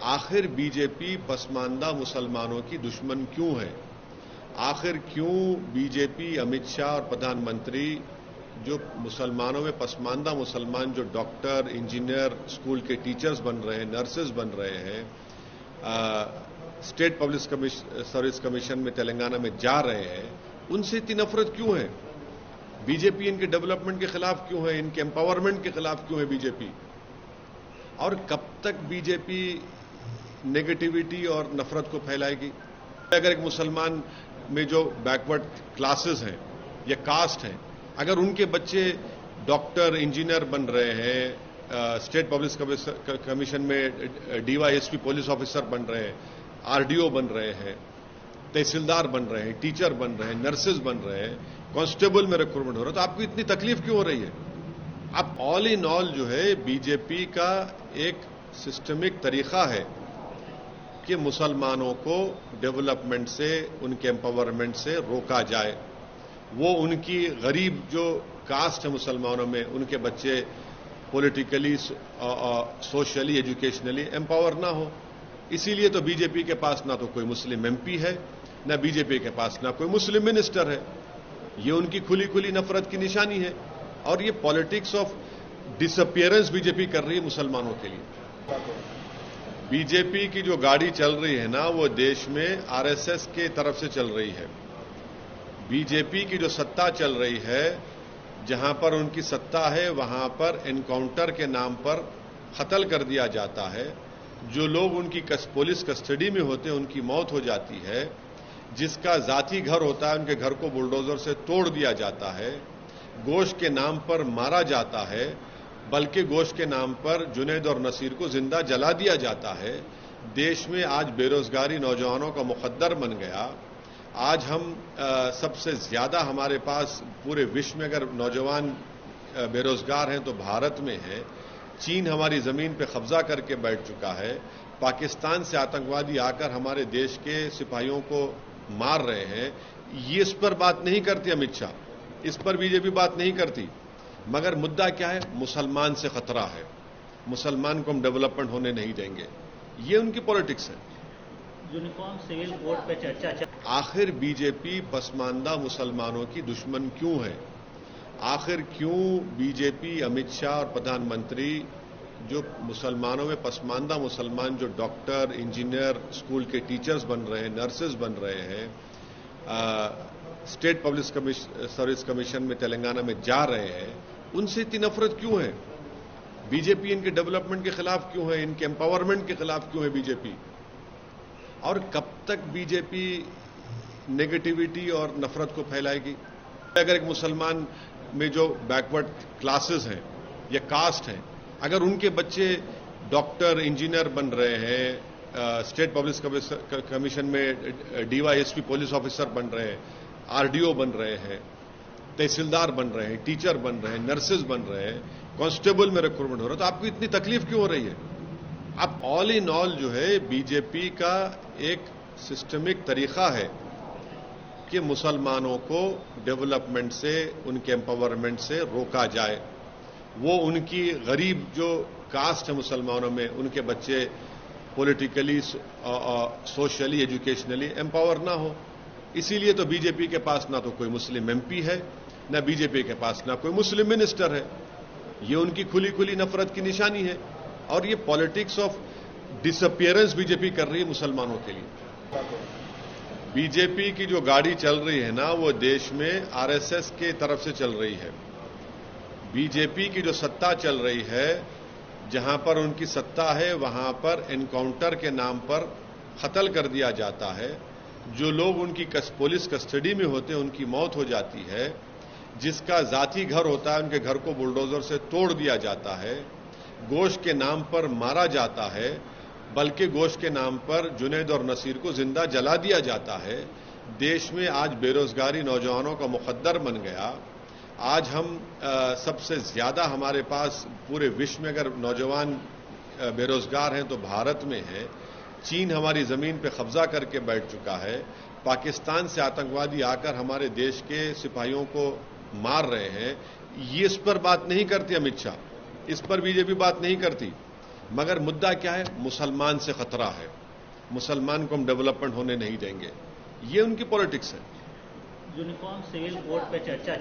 आखिर बीजेपी पसमानदा मुसलमानों की दुश्मन क्यों है? आखिर क्यों बीजेपी, अमित शाह और प्रधानमंत्री जो मुसलमानों में पसमानदा मुसलमान जो डॉक्टर, इंजीनियर, स्कूल के टीचर्स बन रहे हैं, नर्सेज बन रहे हैं, स्टेट पब्लिक सर्विस कमीशन में तेलंगाना में जा रहे हैं, उनसे इतनी नफरत क्यों है? बीजेपी इनके डेवलपमेंट के खिलाफ क्यों है? इनके एम्पावरमेंट के खिलाफ क्यों है बीजेपी? और कब तक बीजेपी नेगेटिविटी और नफरत को फैलाएगी? अगर एक मुसलमान में जो बैकवर्ड क्लासेस हैं या कास्ट हैं, अगर उनके बच्चे डॉक्टर, इंजीनियर बन रहे हैं, स्टेट पब्लिक कमीशन में डीवाईएसपी पुलिस ऑफिसर बन रहे हैं, आरडीओ बन रहे हैं, तहसीलदार बन रहे हैं, टीचर बन रहे हैं, नर्सेज बन रहे हैं, कांस्टेबल में रिक्रूटमेंट हो रहा है, तो आपको इतनी तकलीफ क्यों हो रही है? अब ऑल इन ऑल जो है बीजेपी का एक सिस्टमिक तरीका है कि मुसलमानों को डेवलपमेंट से, उनके एम्पावरमेंट से रोका जाए। वो उनकी गरीब जो कास्ट है मुसलमानों में, उनके बच्चे पॉलिटिकली, सोशली, एजुकेशनली एम्पावर ना हो। इसीलिए तो बीजेपी के पास ना तो कोई मुस्लिम एमपी है, ना बीजेपी के पास ना कोई मुस्लिम मिनिस्टर है। ये उनकी खुली खुली नफरत की निशानी है और ये पॉलिटिक्स ऑफ डिसअपियरेंस बीजेपी कर रही है मुसलमानों के लिए। बीजेपी की जो गाड़ी चल रही है ना, वो देश में आरएसएस के तरफ से चल रही है। बीजेपी की जो सत्ता चल रही है, जहां पर उनकी सत्ता है वहां पर एनकाउंटर के नाम पर कत्ल कर दिया जाता है। जो लोग उनकी पुलिस कस्टडी में होते हैं उनकी मौत हो जाती है। जिसका जाती घर होता है उनके घर को बुलडोजर से तोड़ दिया जाता है। गोश्त के नाम पर मारा जाता है, बल्कि गोश्त के नाम पर जुनैद और नसीर को जिंदा जला दिया जाता है। देश में आज बेरोजगारी नौजवानों का मुकद्दर बन गया। आज हम सबसे ज्यादा हमारे पास पूरे विश्व में अगर नौजवान बेरोजगार हैं तो भारत में है। चीन हमारी जमीन पर कब्जा करके बैठ चुका है। पाकिस्तान से आतंकवादी आकर हमारे देश के सिपाहियों को मार रहे हैं। ये इस पर बात नहीं करती अमित शाह, इस पर बीजेपी बात नहीं करती। मगर मुद्दा क्या है? मुसलमान से खतरा है, मुसलमान को हम डेवलपमेंट होने नहीं देंगे। ये उनकी पॉलिटिक्स है। यूनिफॉर्म सिविल कोड पे चर्चा। आखिर बीजेपी पसमानदा मुसलमानों की दुश्मन क्यों है? आखिर क्यों बीजेपी, अमित शाह और प्रधानमंत्री जो मुसलमानों में पसमानदा मुसलमान जो डॉक्टर, इंजीनियर, स्कूल के टीचर्स बन रहे हैं, नर्सेज बन रहे हैं, स्टेट पब्लिक सर्विस कमीशन में तेलंगाना में जा रहे हैं, उनसे इतनी नफरत क्यों है? बीजेपी इनके डेवलपमेंट के खिलाफ क्यों है? इनके एम्पावरमेंट के खिलाफ क्यों है बीजेपी? और कब तक बीजेपी नेगेटिविटी और नफरत को फैलाएगी? अगर एक मुसलमान में जो बैकवर्ड क्लासेस हैं या कास्ट हैं, अगर उनके बच्चे डॉक्टर, इंजीनियर बन रहे हैं, स्टेट पब्लिक कमीशन में डीवाईएसपी पुलिस ऑफिसर बन रहे हैं, आरडीओ बन रहे हैं, तहसीलदार बन रहे हैं, टीचर बन रहे हैं, नर्सेज बन रहे हैं, कांस्टेबल में रिक्रूटमेंट हो रहा है, तो आपको इतनी तकलीफ क्यों हो रही है? अब ऑल इन ऑल जो है बीजेपी का एक सिस्टमिक तरीका है कि मुसलमानों को डेवलपमेंट से, उनके एम्पावरमेंट से रोका जाए। वो उनकी गरीब जो कास्ट है मुसलमानों में, उनके बच्चे पॉलिटिकली, सोशली, एजुकेशनली एम्पावर ना हो। इसीलिए तो बीजेपी के पास ना तो कोई मुस्लिम एमपी है, ना बीजेपी के पास ना कोई मुस्लिम मिनिस्टर है। ये उनकी खुली खुली नफरत की निशानी है और ये पॉलिटिक्स ऑफ डिसअपियरेंस बीजेपी कर रही है मुसलमानों के लिए। बीजेपी की जो गाड़ी चल रही है ना, वो देश में आरएसएस के तरफ से चल रही है। बीजेपी की जो सत्ता चल रही है, जहां पर उनकी सत्ता है वहां पर एनकाउंटर के नाम पर कत्ल कर दिया जाता है। जो लोग उनकी पुलिस कस्टडी में होते हैं उनकी मौत हो जाती है। जिसका जाती घर होता है उनके घर को बुलडोजर से तोड़ दिया जाता है। गोश्त के नाम पर मारा जाता है, बल्कि गोश्त के नाम पर जुनैद और नसीर को जिंदा जला दिया जाता है। देश में आज बेरोजगारी नौजवानों का मुकद्दर बन गया। आज हम सबसे ज्यादा हमारे पास पूरे विश्व में अगर नौजवान बेरोजगार हैं तो भारत में है। चीन हमारी जमीन पर कब्जा करके बैठ चुका है। पाकिस्तान से आतंकवादी आकर हमारे देश के सिपाहियों को मार रहे हैं। ये इस पर बात नहीं करती अमित शाह, इस पर बीजेपी बात नहीं करती। मगर मुद्दा क्या है? मुसलमान से खतरा है, मुसलमान को हम डेवलपमेंट होने नहीं देंगे। ये उनकी पॉलिटिक्स है। यूनिफॉर्म सिविल कोड पे चर्चा